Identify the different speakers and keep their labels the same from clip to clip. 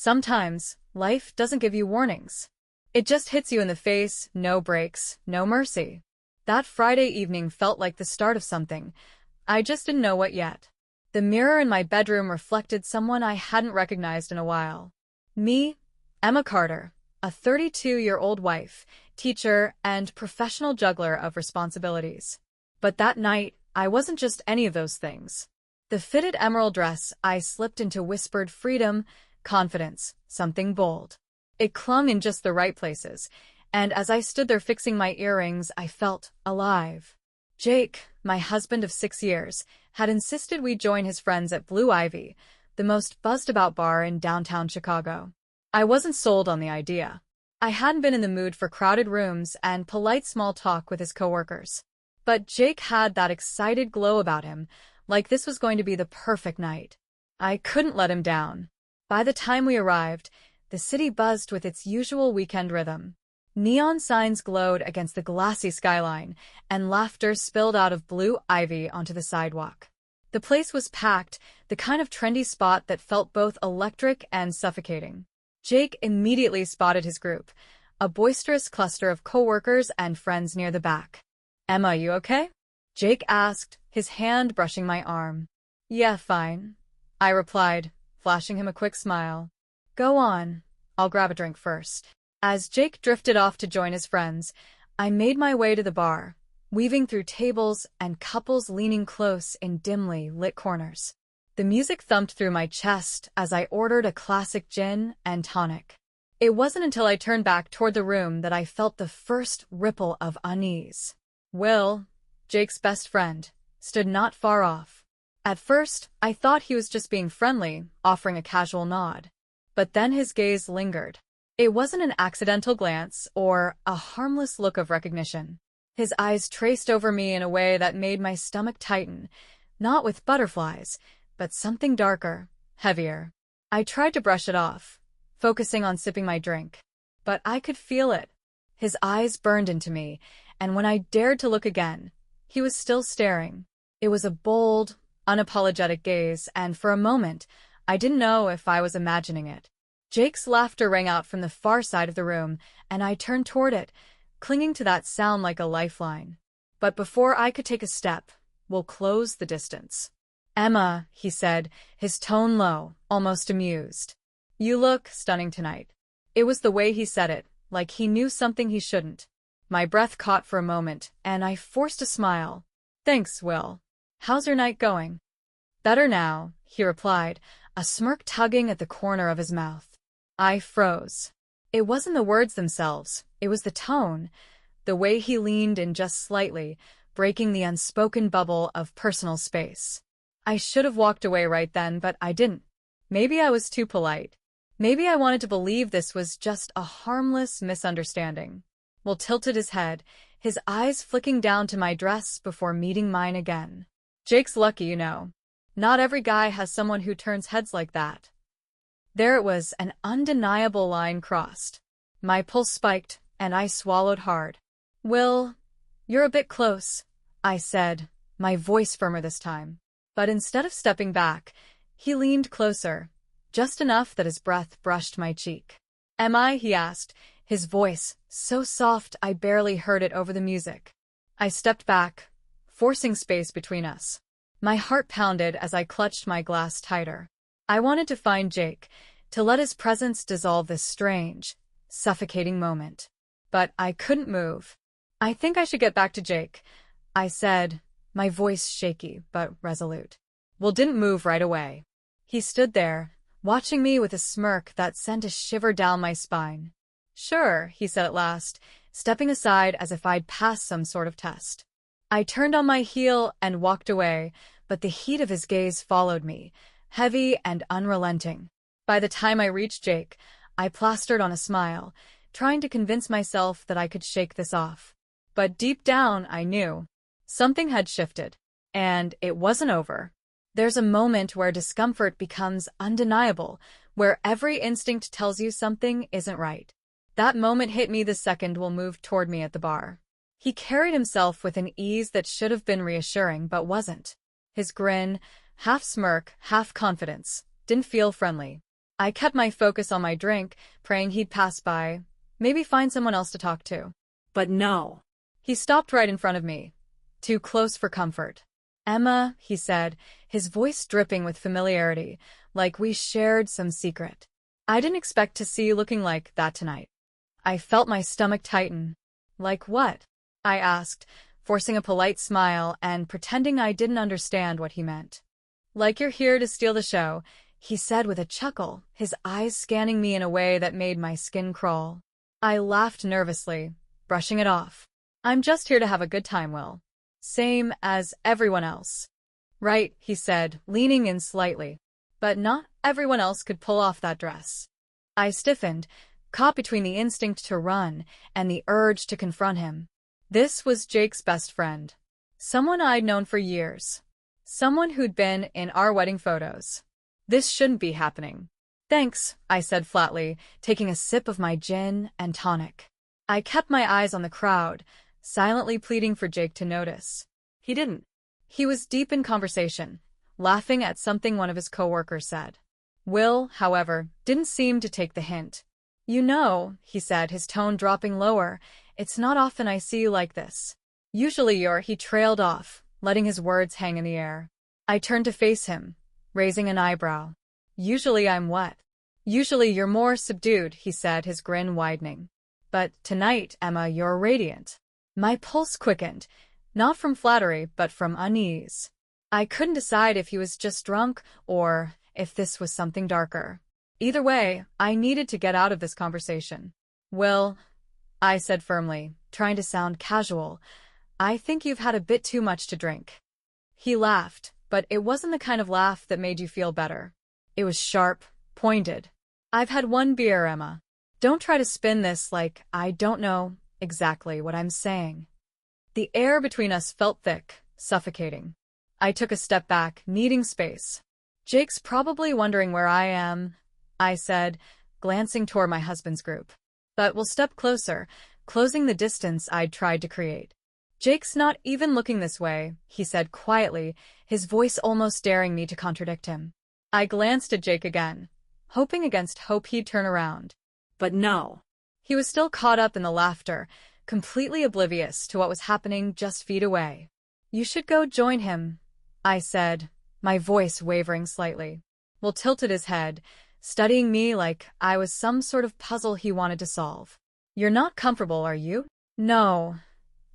Speaker 1: Sometimes, life doesn't give you warnings. It just hits you in the face, no breaks, no mercy. That Friday evening felt like the start of something. I just didn't know what yet. The mirror in my bedroom reflected someone I hadn't recognized in a while. Me, Emma Carter, a 32-year-old wife, teacher, and professional juggler of responsibilities. But that night, I wasn't just any of those things. The fitted emerald dress I slipped into whispered freedom, confidence, something bold. It clung in just the right places, and as I stood there fixing my earrings, I felt alive. Jake, my husband of 6 years, had insisted we join his friends at Blue Ivy, the most buzzed-about bar in downtown Chicago. I wasn't sold on the idea. I hadn't been in the mood for crowded rooms and polite small talk with his coworkers. But Jake had that excited glow about him, like this was going to be the perfect night. I couldn't let him down. By the time we arrived, the city buzzed with its usual weekend rhythm. Neon signs glowed against the glassy skyline, and laughter spilled out of Blue Ivy onto the sidewalk. The place was packed, the kind of trendy spot that felt both electric and suffocating. Jake immediately spotted his group, a boisterous cluster of coworkers and friends near the back. "Emma, you okay?" Jake asked, his hand brushing my arm. "Yeah, fine," I replied, flashing him a quick smile. "Go on. I'll grab a drink first." As Jake drifted off to join his friends, I made my way to the bar, weaving through tables and couples leaning close in dimly lit corners. The music thumped through my chest as I ordered a classic gin and tonic. It wasn't until I turned back toward the room that I felt the first ripple of unease. Will, Jake's best friend, stood not far off. At first, I thought he was just being friendly, offering a casual nod. But then his gaze lingered. It wasn't an accidental glance or a harmless look of recognition. His eyes traced over me in a way that made my stomach tighten, not with butterflies, but something darker, heavier. I tried to brush it off, focusing on sipping my drink. But I could feel it. His eyes burned into me, and when I dared to look again, he was still staring. It was a bold, unapologetic gaze, and for a moment, I didn't know if I was imagining it. Jake's laughter rang out from the far side of the room, and I turned toward it, clinging to that sound like a lifeline. But before I could take a step, Will closed the distance. "Emma," he said, his tone low, almost amused. "You look stunning tonight." It was the way he said it, like he knew something he shouldn't. My breath caught for a moment, and I forced a smile. "Thanks, Will. How's your night going?" "Better now," he replied, a smirk tugging at the corner of his mouth. I froze. It wasn't the words themselves, it was the tone, the way he leaned in just slightly, breaking the unspoken bubble of personal space. I should have walked away right then, but I didn't. Maybe I was too polite. Maybe I wanted to believe this was just a harmless misunderstanding. Will tilted his head, his eyes flicking down to my dress before meeting mine again. "Jake's lucky, you know. Not every guy has someone who turns heads like that." There it was, an undeniable line crossed. My pulse spiked, and I swallowed hard. "Will, you're a bit close," I said, my voice firmer this time. But instead of stepping back, he leaned closer, just enough that his breath brushed my cheek. "Am I?" he asked, his voice so soft I barely heard it over the music. I stepped back, forcing space between us. My heart pounded as I clutched my glass tighter. I wanted to find Jake, to let his presence dissolve this strange, suffocating moment. But I couldn't move. "I think I should get back to Jake," I said, my voice shaky but resolute. Will didn't move right away. He stood there, watching me with a smirk that sent a shiver down my spine. "Sure," he said at last, stepping aside as if I'd passed some sort of test. I turned on my heel and walked away, but the heat of his gaze followed me, heavy and unrelenting. By the time I reached Jake, I plastered on a smile, trying to convince myself that I could shake this off. But deep down, I knew. Something had shifted. And it wasn't over. There's a moment where discomfort becomes undeniable, where every instinct tells you something isn't right. That moment hit me the second Will moved toward me at the bar. He carried himself with an ease that should have been reassuring but wasn't. His grin, half smirk, half confidence, didn't feel friendly. I kept my focus on my drink, praying he'd pass by, maybe find someone else to talk to.
Speaker 2: But no.
Speaker 1: He stopped right in front of me, too close for comfort. "Emma," he said, his voice dripping with familiarity, like we shared some secret. I didn't expect to see you looking like that tonight. I felt my stomach tighten. "Like what?" I asked, forcing a polite smile and pretending I didn't understand what he meant. "Like you're here to steal the show," he said with a chuckle, his eyes scanning me in a way that made my skin crawl. I laughed nervously, brushing it off. "I'm just here to have a good time, Will. Same as everyone else." "Right," he said, leaning in slightly. "But not everyone else could pull off that dress." I stiffened, caught between the instinct to run and the urge to confront him. This was Jake's best friend. Someone I'd known for years. Someone who'd been in our wedding photos. This shouldn't be happening. "Thanks," I said flatly, taking a sip of my gin and tonic. I kept my eyes on the crowd, silently pleading for Jake to notice. He didn't. He was deep in conversation, laughing at something one of his coworkers said. Will, however, didn't seem to take the hint. "You know," he said, his tone dropping lower, "it's not often I see you like this. Usually you're—" He trailed off, letting his words hang in the air. I turned to face him, raising an eyebrow. "Usually I'm what?" "Usually you're more subdued," he said, his grin widening. "But tonight, Emma, you're radiant." My pulse quickened, not from flattery, but from unease. I couldn't decide if he was just drunk or if this was something darker. Either way, I needed to get out of this conversation. "Will," I said firmly, trying to sound casual, "I think you've had a bit too much to drink." He laughed, but it wasn't the kind of laugh that made you feel better. It was sharp, pointed. "I've had one beer, Emma. Don't try to spin this like I don't know exactly what I'm saying." The air between us felt thick, suffocating. I took a step back, needing space. "Jake's probably wondering where I am," I said, glancing toward my husband's group. "But we'll step closer, closing the distance I'd tried to create." "Jake's not even looking this way," he said quietly, his voice almost daring me to contradict him. I glanced at Jake again, hoping against hope he'd turn around. But no. He was still caught up in the laughter, completely oblivious to what was happening just feet away. "You should go join him," I said, my voice wavering slightly. Will tilted his head, studying me like I was some sort of puzzle he wanted to solve. "You're not comfortable, are you?" "No,"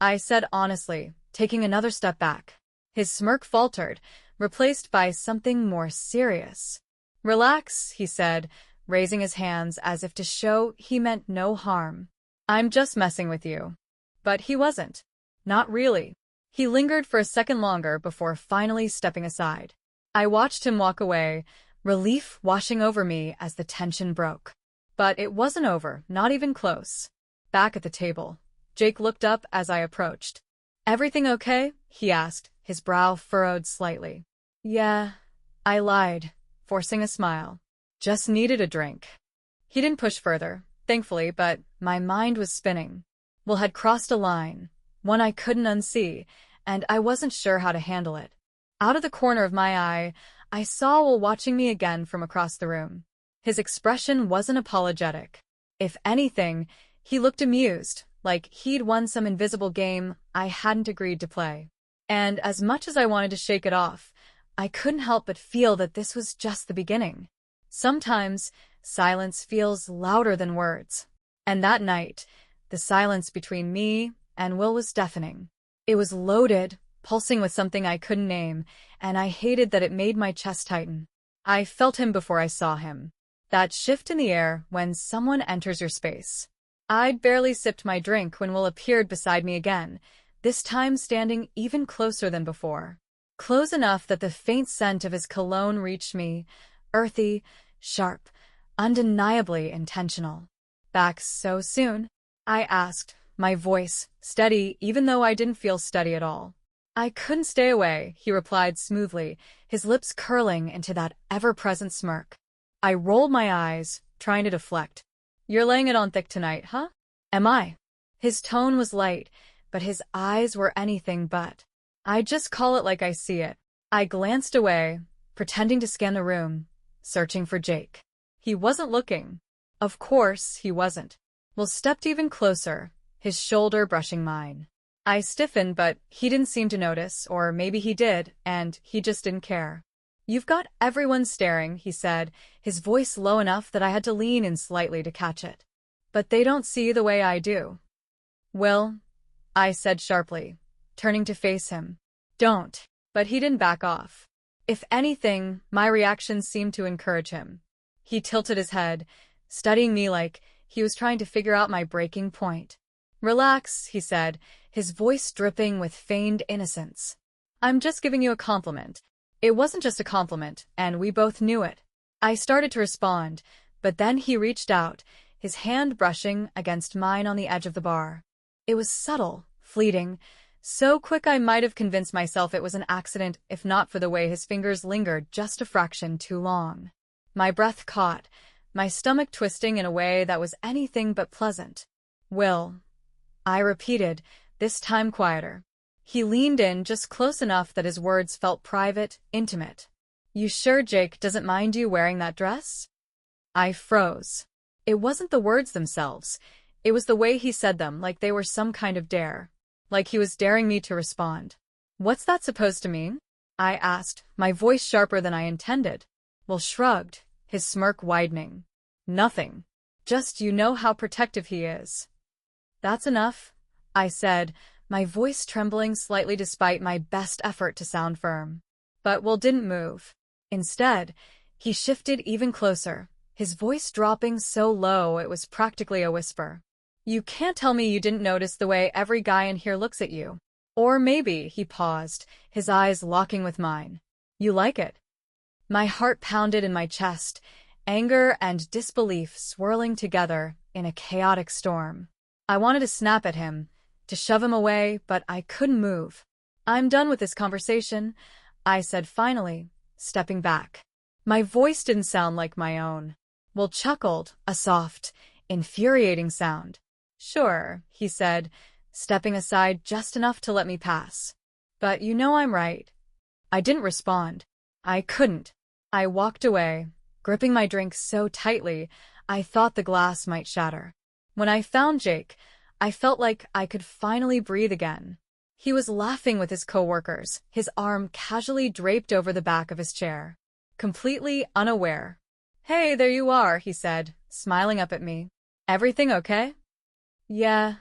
Speaker 1: I said honestly, taking another step back. His smirk faltered, replaced by something more serious. "Relax," he said, raising his hands as if to show he meant no harm. "I'm just messing with you." But he wasn't. Not really. He lingered for a second longer before finally stepping aside. I watched him walk away, relief washing over me as the tension broke. But it wasn't over, not even close. Back at the table, Jake looked up as I approached. "Everything okay?" he asked, his brow furrowed slightly. "Yeah," I lied, forcing a smile. "Just needed a drink." He didn't push further, thankfully, but my mind was spinning. Will had crossed a line, one I couldn't unsee, and I wasn't sure how to handle it. Out of the corner of my eye, I saw Will watching me again from across the room. His expression wasn't apologetic. If anything, he looked amused, like he'd won some invisible game I hadn't agreed to play. And as much as I wanted to shake it off, I couldn't help but feel that this was just the beginning. Sometimes, silence feels louder than words. And that night, the silence between me and Will was deafening. It was loaded, pulsing with something I couldn't name, and I hated that it made my chest tighten. I felt him before I saw him. That shift in the air when someone enters your space. I'd barely sipped my drink when Will appeared beside me again, this time standing even closer than before. Close enough that the faint scent of his cologne reached me, earthy, sharp, undeniably intentional. "Back so soon?" I asked, my voice steady even though I didn't feel steady at all. "I couldn't stay away," he replied smoothly, his lips curling into that ever-present smirk. I rolled my eyes, trying to deflect. "You're laying it on thick tonight, huh?" "Am I?" His tone was light, but his eyes were anything but. "I just call it like I see it." I glanced away, pretending to scan the room, searching for Jake. He wasn't looking. Of course, he wasn't. Will stepped even closer, his shoulder brushing mine. I stiffened, but he didn't seem to notice, or maybe he did, and he just didn't care. You've got everyone staring, he said, his voice low enough that I had to lean in slightly to catch it. But they don't see the way I do. Will, I said sharply, turning to face him. Don't. But he didn't back off. If anything, my reaction seemed to encourage him. He tilted his head, studying me like he was trying to figure out my breaking point. Relax, he said, his voice dripping with feigned innocence. I'm just giving you a compliment. It wasn't just a compliment, and we both knew it. I started to respond, but then he reached out, his hand brushing against mine on the edge of the bar. It was subtle, fleeting, so quick I might have convinced myself it was an accident if not for the way his fingers lingered just a fraction too long. My breath caught, my stomach twisting in a way that was anything but pleasant. Will, I repeated, this time quieter. He leaned in just close enough that his words felt private, intimate. You sure Jake doesn't mind you wearing that dress? I froze. It wasn't the words themselves. It was the way he said them, like they were some kind of dare. Like he was daring me to respond. What's that supposed to mean? I asked, my voice sharper than I intended. Will shrugged, his smirk widening. Nothing. Just you know how protective he is. That's enough, I said, my voice trembling slightly despite my best effort to sound firm. But Will didn't move. Instead, he shifted even closer, his voice dropping so low it was practically a whisper. You can't tell me you didn't notice the way every guy in here looks at you. Or maybe, he paused, his eyes locking with mine. You like it? My heart pounded in my chest, anger and disbelief swirling together in a chaotic storm. I wanted to snap at him, to shove him away, but I couldn't move. I'm done with this conversation, I said finally, stepping back. My voice didn't sound like my own. Will chuckled, a soft, infuriating sound. Sure, he said, stepping aside just enough to let me pass. But you know I'm right. I didn't respond. I couldn't. I walked away, gripping my drink so tightly I thought the glass might shatter. When I found Jake, I felt like I could finally breathe again. He was laughing with his coworkers, his arm casually draped over the back of his chair. Completely unaware. Hey, there you are, he said, smiling up at me. Everything okay? Yeah,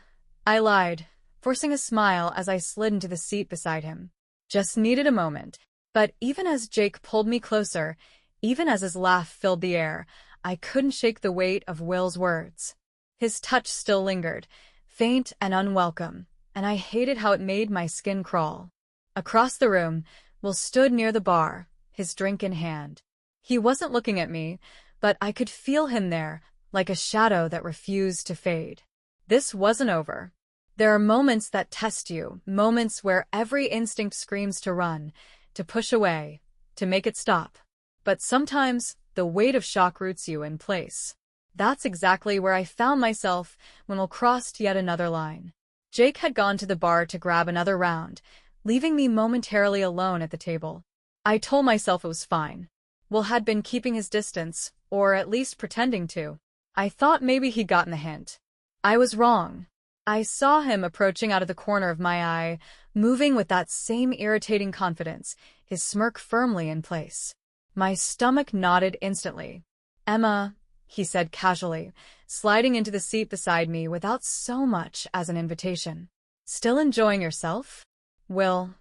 Speaker 1: I lied, forcing a smile as I slid into the seat beside him. Just needed a moment. But even as Jake pulled me closer, even as his laugh filled the air, I couldn't shake the weight of Will's words. His touch still lingered, faint and unwelcome, and I hated how it made my skin crawl. Across the room, Will stood near the bar, his drink in hand. He wasn't looking at me, but I could feel him there, like a shadow that refused to fade. This wasn't over. There are moments that test you, moments where every instinct screams to run, to push away, to make it stop. But sometimes, the weight of shock roots you in place. That's exactly where I found myself when Will crossed yet another line. Jake had gone to the bar to grab another round, leaving me momentarily alone at the table. I told myself it was fine. Will had been keeping his distance, or at least pretending to. I thought maybe he'd gotten the hint. I was wrong. I saw him approaching out of the corner of my eye, moving with that same irritating confidence, his smirk firmly in place. My stomach knotted instantly. Emma, he said casually, sliding into the seat beside me without so much as an invitation. Still enjoying yourself? Will,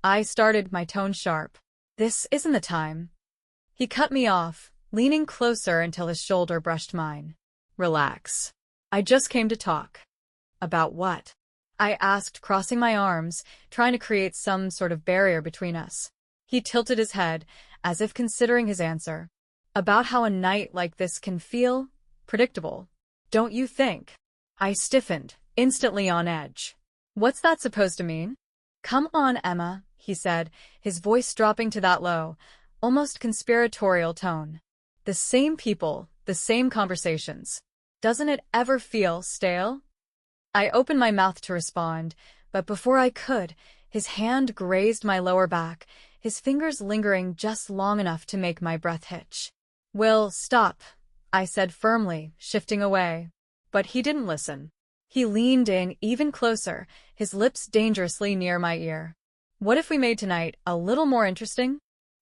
Speaker 1: I started, my tone sharp. This isn't the time. He cut me off, leaning closer until his shoulder brushed mine. Relax. I just came to talk. About what? I asked, crossing my arms, trying to create some sort of barrier between us. He tilted his head, as if considering his answer. About how a night like this can feel predictable. Don't you think? I stiffened, instantly on edge. What's that supposed to mean? Come on, Emma, he said, his voice dropping to that low, almost conspiratorial tone. The same people, the same conversations. Doesn't it ever feel stale? I opened my mouth to respond, but before I could, his hand grazed my lower back, his fingers lingering just long enough to make my breath hitch. Will, stop, I said firmly, shifting away. But he didn't listen. He leaned in even closer, his lips dangerously near my ear. What if we made tonight a little more interesting?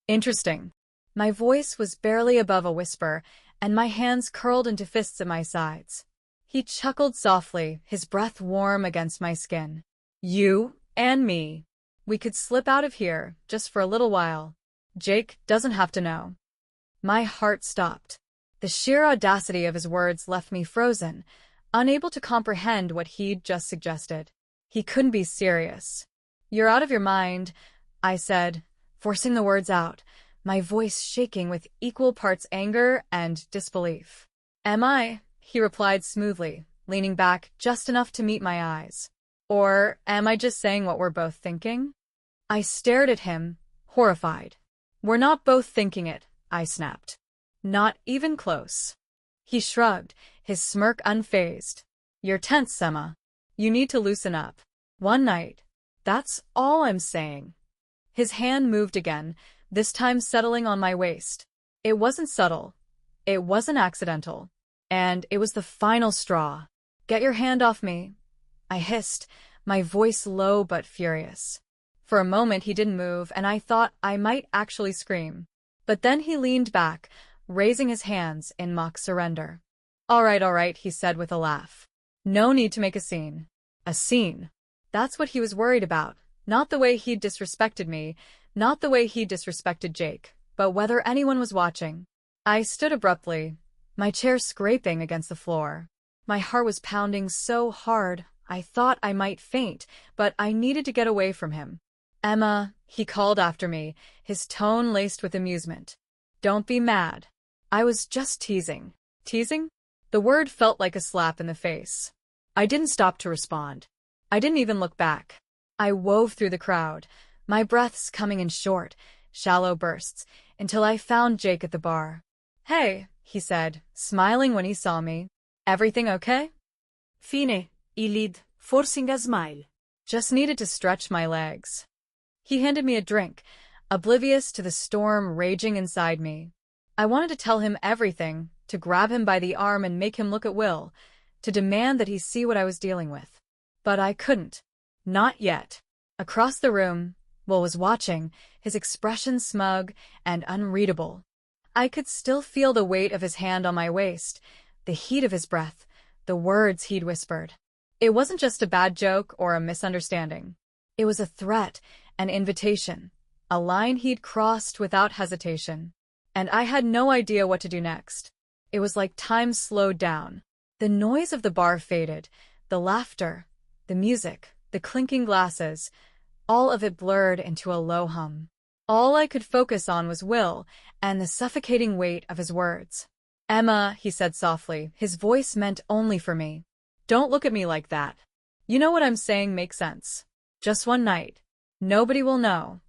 Speaker 1: Interesting. My voice was barely above a whisper, and my hands curled into fists at my sides. He chuckled softly, his breath warm against my skin. You and me. We could slip out of here, just for a little while. Jake doesn't have to know. My heart stopped. The sheer audacity of his words left me frozen, unable to comprehend what he'd just suggested. He couldn't be serious. You're out of your mind, I said, forcing the words out, my voice shaking with equal parts anger and disbelief. Am I? He replied smoothly, leaning back just enough to meet my eyes. Or am I just saying what we're both thinking? I stared at him, horrified. We're not both thinking it, I snapped. Not even close. He shrugged, his smirk unfazed. You're tense, Emma. You need to loosen up. One night. That's all I'm saying. His hand moved again, this time settling on my waist. It wasn't subtle. It wasn't accidental. And it was the final straw. Get your hand off me, I hissed, my voice low but furious. For a moment he didn't move, and I thought I might actually scream. But then he leaned back, raising his hands in mock surrender. All right, he said with a laugh. No need to make a scene. A scene. That's what he was worried about. Not the way he'd disrespected me, not the way he'd disrespected Jake, but whether anyone was watching. I stood abruptly, my chair scraping against the floor. My heart was pounding so hard, I thought I might faint, but I needed to get away from him. Emma, he called after me, his tone laced with amusement. Don't be mad. I was just teasing. Teasing? The word felt like a slap in the face. I didn't stop to respond. I didn't even look back. I wove through the crowd, my breaths coming in short, shallow bursts, until I found Jake at the bar. Hey, he said, smiling when he saw me. Everything okay?
Speaker 2: Fine, Ilid, forcing a smile.
Speaker 1: Just needed to stretch my legs. He handed me a drink, oblivious to the storm raging inside me. I wanted to tell him everything, to grab him by the arm and make him look at Will, to demand that he see what I was dealing with. But I couldn't. Not yet. Across the room, Will was watching, his expression smug and unreadable. I could still feel the weight of his hand on my waist, the heat of his breath, the words he'd whispered. It wasn't just a bad joke or a misunderstanding. It was a threat, an invitation, a line he'd crossed without hesitation. And I had no idea what to do next. It was like time slowed down. The noise of the bar faded, the laughter, the music, the clinking glasses, all of it blurred into a low hum. All I could focus on was Will and the suffocating weight of his words. Emma, he said softly, his voice meant only for me. Don't look at me like that. You know what I'm saying makes sense. Just one night. Nobody will know.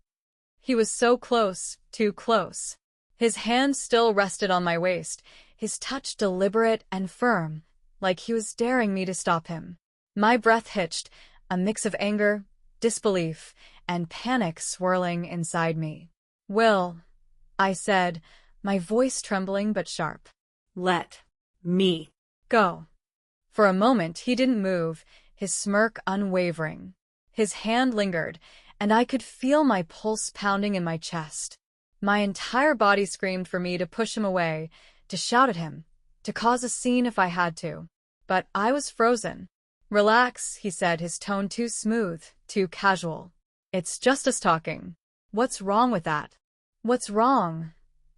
Speaker 1: He was so close, too close. His hand still rested on my waist, his touch deliberate and firm, like he was daring me to stop him. My breath hitched, a mix of anger, disbelief, and panic swirling inside me. Will, I said, my voice trembling but sharp.
Speaker 2: Let me
Speaker 1: go. For a moment he didn't move, his smirk unwavering. His hand lingered, and I could feel my pulse pounding in my chest. My entire body screamed for me to push him away, to shout at him, to cause a scene if I had to. But I was frozen. Relax, he said, his tone too smooth, too casual. It's just us talking. What's wrong with that? What's wrong?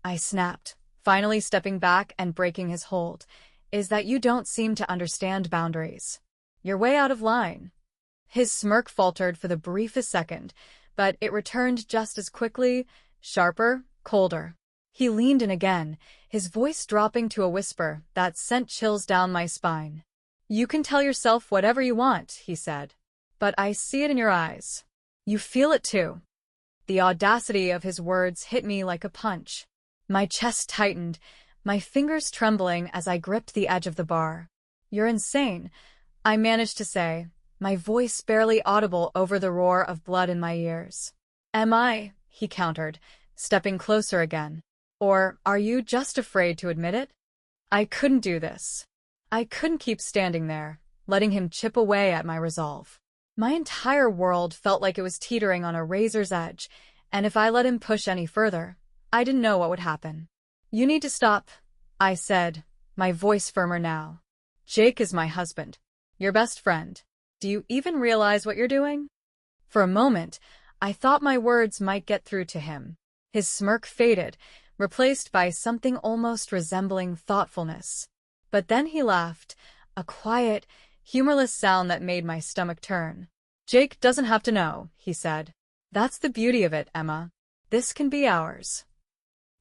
Speaker 1: I snapped, finally stepping back and breaking his hold. Is that you don't seem to understand boundaries. You're way out of line. His smirk faltered for the briefest second, but it returned just as quickly, sharper, colder. He leaned in again, his voice dropping to a whisper that sent chills down my spine. You can tell yourself whatever you want, he said. But I see it in your eyes. You feel it too. The audacity of his words hit me like a punch. My chest tightened, my fingers trembling as I gripped the edge of the bar. You're insane, I managed to say, my voice barely audible over the roar of blood in my ears. Am I? He countered, stepping closer again. Or are you just afraid to admit it? I couldn't do this. I couldn't keep standing there, letting him chip away at my resolve. My entire world felt like it was teetering on a razor's edge, and if I let him push any further, I didn't know what would happen. You need to stop, I said, my voice firmer now. Jake is my husband, your best friend. Do you even realize what you're doing? For a moment, I thought my words might get through to him. His smirk faded, replaced by something almost resembling thoughtfulness. But then he laughed, a quiet, humorless sound that made my stomach turn. Jake doesn't have to know, he said. That's the beauty of it, Emma. This can be ours.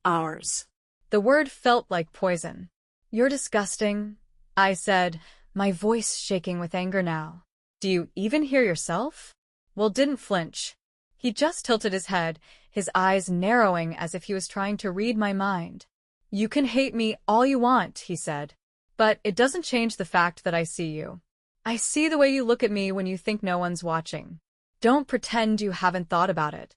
Speaker 2: Ours.
Speaker 1: The word felt like poison. You're disgusting, I said, my voice shaking with anger now. Do you even hear yourself? Will didn't flinch. He just tilted his head, his eyes narrowing as if he was trying to read my mind. You can hate me all you want, he said. But it doesn't change the fact that I see you. I see the way you look at me when you think no one's watching. Don't pretend you haven't thought about it.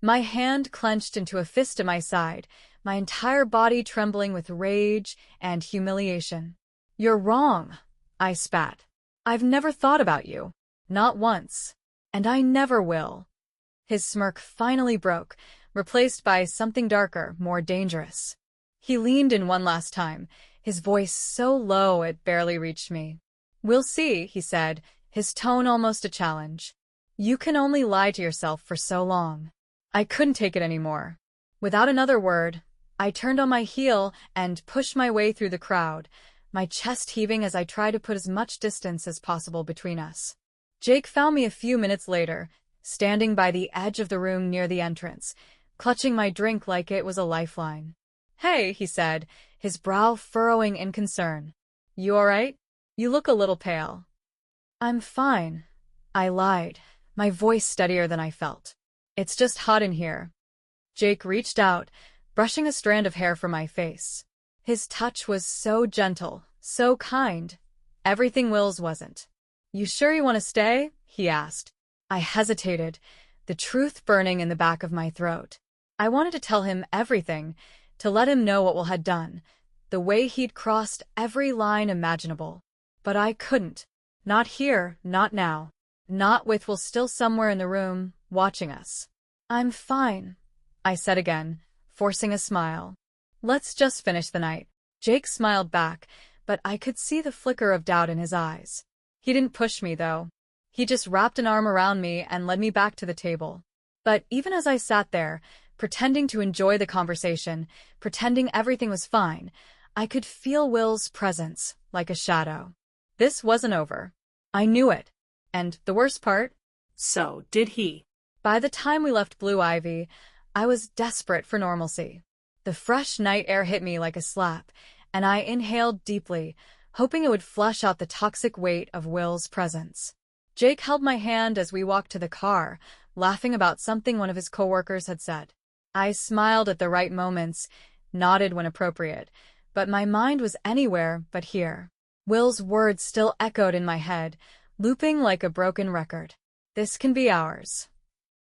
Speaker 1: My hand clenched into a fist at my side, my entire body trembling with rage and humiliation. You're wrong, I spat. I've never thought about you. Not once. And I never will. His smirk finally broke, replaced by something darker, more dangerous. He leaned in one last time, his voice so low it barely reached me. We'll see, he said, his tone almost a challenge. You can only lie to yourself for so long. I couldn't take it anymore. Without another word, I turned on my heel and pushed my way through the crowd, my chest heaving as I tried to put as much distance as possible between us. Jake found me a few minutes later, standing by the edge of the room near the entrance, clutching my drink like it was a lifeline. Hey, he said, his brow furrowing in concern. You all right? You look a little pale. I'm fine, I lied, my voice steadier than I felt. It's just hot in here. Jake reached out, brushing a strand of hair from my face. His touch was so gentle, so kind. Everything Will's wasn't. You sure you want to stay? He asked. I hesitated, the truth burning in the back of my throat. I wanted to tell him everything, to let him know what Will had done, the way he'd crossed every line imaginable. But I couldn't. Not here, not now. Not with Will still somewhere in the room, watching us. I'm fine, I said again, forcing a smile. Let's just finish the night. Jake smiled back, but I could see the flicker of doubt in his eyes. He didn't push me, though. He just wrapped an arm around me and led me back to the table. But even as I sat there, pretending to enjoy the conversation, pretending everything was fine, I could feel Will's presence, like a shadow. This wasn't over. I knew it. And the worst part?
Speaker 2: So did he.
Speaker 1: By the time we left Blue Ivy, I was desperate for normalcy. The fresh night air hit me like a slap, and I inhaled deeply, hoping it would flush out the toxic weight of Will's presence. Jake held my hand as we walked to the car, laughing about something one of his coworkers had said. I smiled at the right moments, nodded when appropriate, but my mind was anywhere but here. Will's words still echoed in my head, looping like a broken record. This can be ours.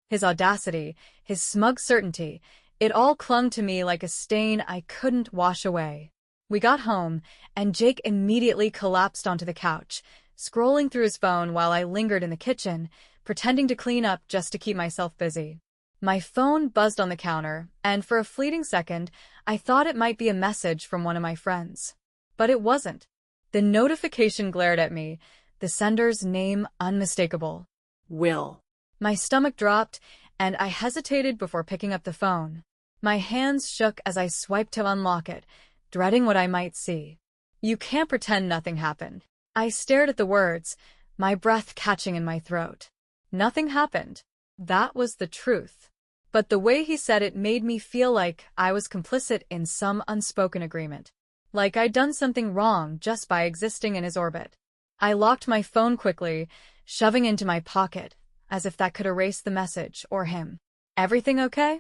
Speaker 1: His audacity, his smug certainty, it all clung to me like a stain I couldn't wash away. We got home, and Jake immediately collapsed onto the couch, scrolling through his phone while I lingered in the kitchen, pretending to clean up just to keep myself busy. My phone buzzed on the counter, and for a fleeting second, I thought it might be a message from one of my friends. But it wasn't. The notification glared at me, the sender's name unmistakable.
Speaker 2: Will.
Speaker 1: My stomach dropped, and I hesitated before picking up the phone. My hands shook as I swiped to unlock it, dreading what I might see. You can't pretend nothing happened. I stared at the words, my breath catching in my throat. Nothing happened. That was the truth. But the way he said it made me feel like I was complicit in some unspoken agreement. Like I'd done something wrong just by existing in his orbit. I locked my phone quickly, shoving it into my pocket, as if that could erase the message or him. Everything okay?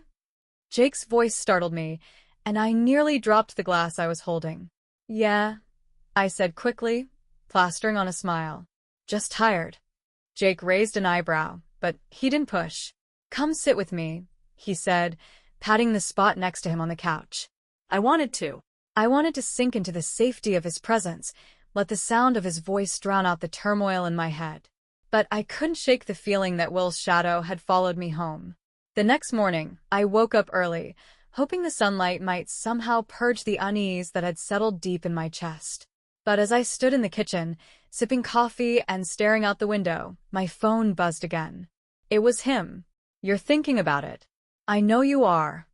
Speaker 1: Jake's voice startled me, and I nearly dropped the glass I was holding. Yeah, I said quickly, plastering on a smile. Just tired. Jake raised an eyebrow, but he didn't push. Come sit with me, he said, patting the spot next to him on the couch.
Speaker 2: I wanted to.
Speaker 1: I wanted to sink into the safety of his presence, let the sound of his voice drown out the turmoil in my head. But I couldn't shake the feeling that Will's shadow had followed me home. The next morning, I woke up early, hoping the sunlight might somehow purge the unease that had settled deep in my chest. But as I stood in the kitchen, sipping coffee and staring out the window, my phone buzzed again. It was him. "You're thinking about it. I know you are."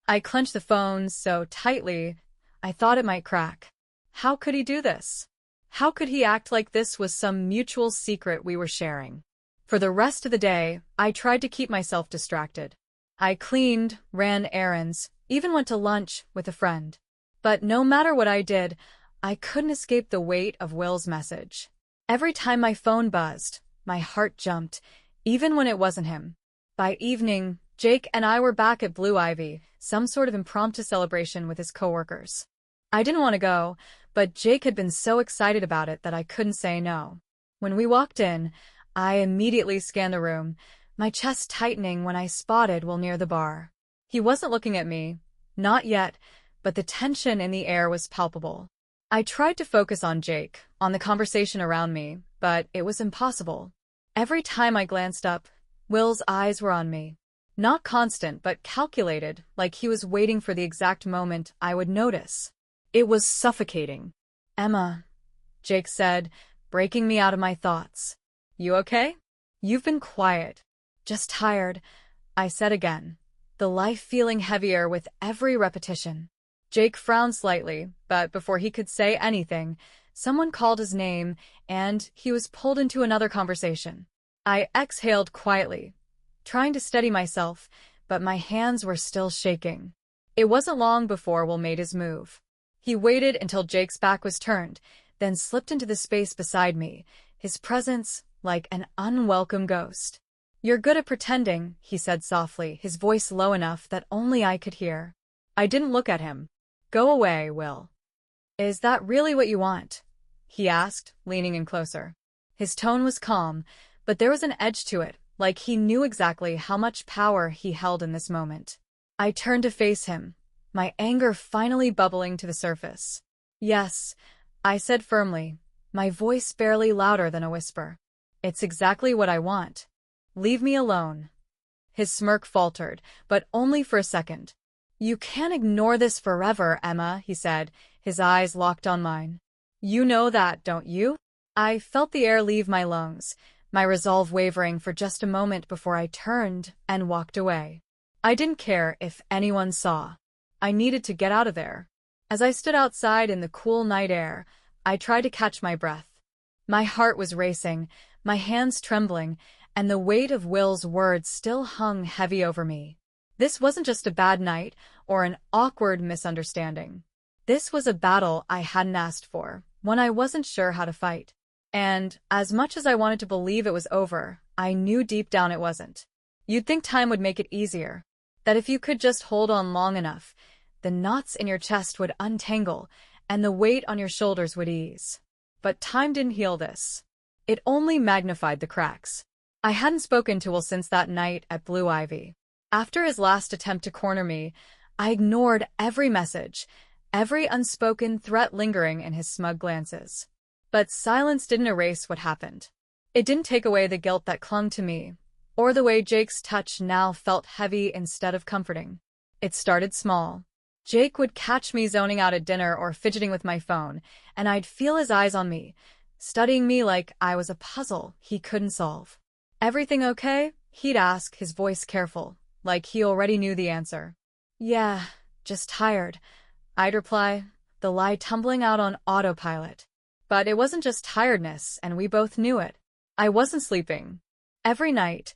Speaker 1: I clenched the phone so tightly, I thought it might crack. How could he do this? How could he act like this was some mutual secret we were sharing? For the rest of the day, I tried to keep myself distracted. I cleaned, ran errands, even went to lunch with a friend. But no matter what I did, I couldn't escape the weight of Will's message. Every time my phone buzzed, my heart jumped, even when it wasn't him. By evening, Jake and I were back at Blue Ivy, some sort of impromptu celebration with his coworkers. I didn't want to go, but Jake had been so excited about it that I couldn't say no. When we walked in, I immediately scanned the room, my chest tightening when I spotted Will near the bar. He wasn't looking at me, not yet, but the tension in the air was palpable. I tried to focus on Jake, on the conversation around me, but it was impossible. Every time I glanced up, Will's eyes were on me. Not constant, but calculated, like he was waiting for the exact moment I would notice. It was suffocating. "Emma," Jake said, breaking me out of my thoughts. "You okay? You've been quiet." "Just tired," I said again, the life feeling heavier with every repetition. Jake frowned slightly, but before he could say anything, someone called his name, and he was pulled into another conversation. I exhaled quietly, trying to steady myself, but my hands were still shaking. It wasn't long before Will made his move. He waited until Jake's back was turned, then slipped into the space beside me, his presence like an unwelcome ghost. "You're good at pretending," he said softly, his voice low enough that only I could hear. I didn't look at him. "Go away, Will." "Is that really what you want?" he asked, leaning in closer. His tone was calm, but there was an edge to it, like he knew exactly how much power he held in this moment. I turned to face him, my anger finally bubbling to the surface. "Yes," I said firmly, my voice barely louder than a whisper. "It's exactly what I want. Leave me alone." His smirk faltered, but only for a second. "You can't ignore this forever, Emma," he said, his eyes locked on mine. "You know that, don't you?" I felt the air leave my lungs, my resolve wavering for just a moment before I turned and walked away. I didn't care if anyone saw. I needed to get out of there. As I stood outside in the cool night air, I tried to catch my breath. My heart was racing, my hands trembling, and the weight of Will's words still hung heavy over me. This wasn't just a bad night or an awkward misunderstanding. This was a battle I hadn't asked for, one I wasn't sure how to fight. And, as much as I wanted to believe it was over, I knew deep down it wasn't. You'd think time would make it easier. That if you could just hold on long enough, the knots in your chest would untangle, and the weight on your shoulders would ease. But time didn't heal this. It only magnified the cracks. I hadn't spoken to Will since that night at Blue Ivy. After his last attempt to corner me, I ignored every message, every unspoken threat lingering in his smug glances. But silence didn't erase what happened. It didn't take away the guilt that clung to me, or the way Jake's touch now felt heavy instead of comforting. It started small. Jake would catch me zoning out at dinner or fidgeting with my phone, and I'd feel his eyes on me, studying me like I was a puzzle he couldn't solve. "Everything okay?" he'd ask, his voice careful, like he already knew the answer. "Yeah, just tired," I'd reply, the lie tumbling out on autopilot. But it wasn't just tiredness, and we both knew it. I wasn't sleeping. Every night,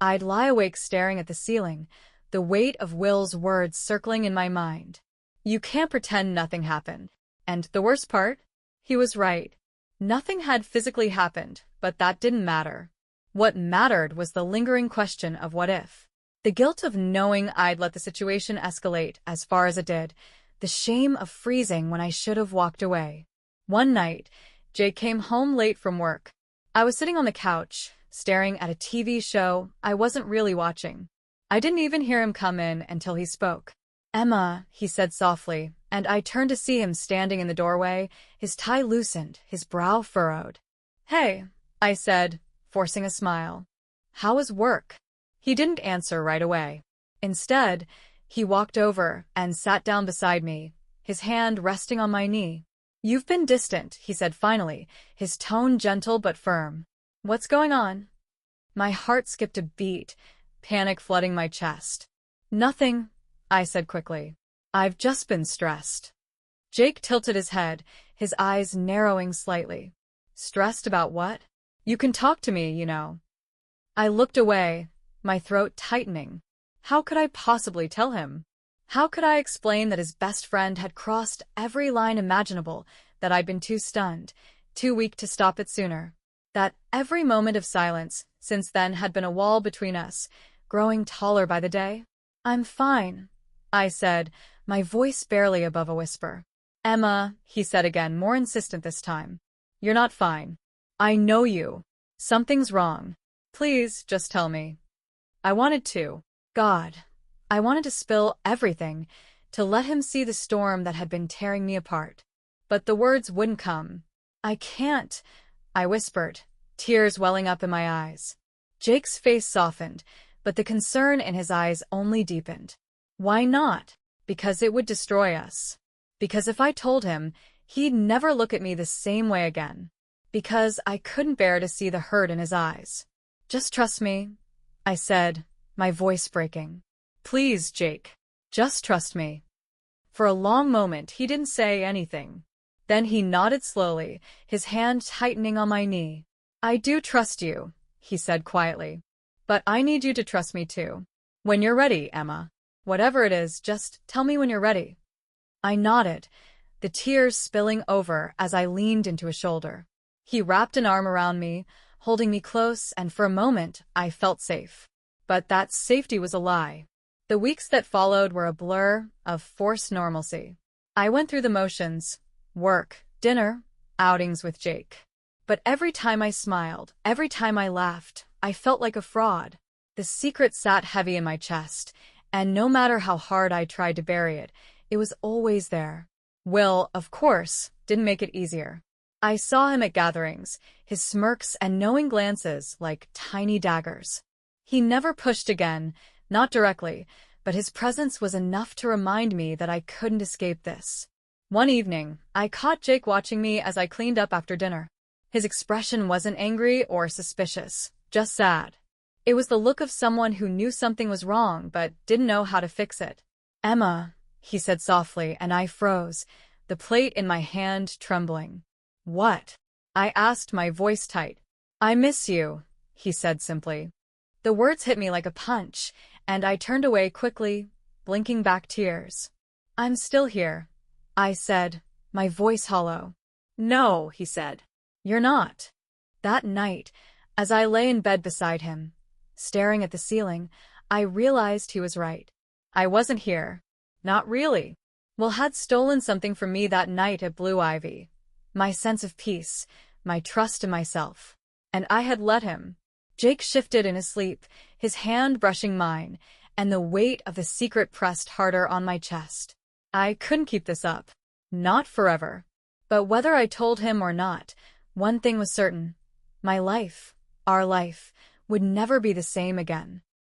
Speaker 1: I'd lie awake staring at the ceiling, the weight of Will's words circling in my mind. You can't pretend nothing happened. And the worst part? He was right. Nothing had physically happened, but that didn't matter. What mattered was the lingering question of what if. The guilt of knowing I'd let the situation escalate as far as it did, the shame of freezing when I should have walked away. One night, Jake came home late from work. I was sitting on the couch, staring at a TV show I wasn't really watching. I didn't even hear him come in until he spoke. "Emma," he said softly, and I turned to see him standing in the doorway, his tie loosened, his brow furrowed. "Hey," I said, forcing a smile. "How was work?" He didn't answer right away. Instead, he walked over and sat down beside me, his hand resting on my knee. "You've been distant," he said finally, his tone gentle but firm. "What's going on?" My heart skipped a beat, panic flooding my chest. "Nothing," I said quickly. "I've just been stressed." Jake tilted his head, his eyes narrowing slightly. "Stressed about what? You can talk to me, you know." I looked away, my throat tightening. How could I possibly tell him? How could I explain that his best friend had crossed every line imaginable, that I'd been too stunned, too weak to stop it sooner? That every moment of silence since then had been a wall between us, growing taller by the day? "I'm fine," I said, my voice barely above a whisper. "Emma," he said again, more insistent this time. "You're not fine. I know you. Something's wrong. Please, just tell me." I wanted to. God, I wanted to spill everything, to let him see the storm that had been tearing me apart. But the words wouldn't come. "I can't," I whispered, tears welling up in my eyes. Jake's face softened, but the concern in his eyes only deepened. "Why not?" "Because it would destroy us. Because if I told him, he'd never look at me the same way again. Because I couldn't bear to see the hurt in his eyes." "Just trust me," I said, my voice breaking. "Please, Jake. Just trust me." For a long moment, he didn't say anything. Then he nodded slowly, his hand tightening on my knee. "I do trust you," he said quietly. "But I need you to trust me too. When you're ready, Emma. Whatever it is, just tell me when you're ready." I nodded, the tears spilling over as I leaned into his shoulder. He wrapped an arm around me, holding me close, and for a moment I felt safe. But that safety was a lie. The weeks that followed were a blur of forced normalcy. I went through the motions: work, dinner, outings with Jake. But every time I smiled, every time I laughed, I felt like a fraud. The secret sat heavy in my chest, and no matter how hard I tried to bury it, it was always there. Will, of course, didn't make it easier. I saw him at gatherings, his smirks and knowing glances like tiny daggers. He never pushed again, not directly, but his presence was enough to remind me that I couldn't escape this. One evening, I caught Jake watching me as I cleaned up after dinner. His expression wasn't angry or suspicious, just sad. It was the look of someone who knew something was wrong but didn't know how to fix it. "Emma," he said softly, and I froze, the plate in my hand trembling. "What?" I asked, my voice tight. "I miss you," he said simply. The words hit me like a punch, and I turned away quickly, blinking back tears. "I'm still here," I said, my voice hollow.
Speaker 2: "No," he said.
Speaker 1: "You're not." That night, as I lay in bed beside him, staring at the ceiling, I realized he was right. I wasn't here. Not really. Will had stolen something from me that night at Blue Ivy. My sense of peace, my trust in myself. And I had let him. Jake shifted in his sleep, his hand brushing mine, and the weight of the secret pressed harder on my chest. I couldn't keep this up. Not forever. But whether I told him or not, one thing was certain. My life, our life, would never be the same again.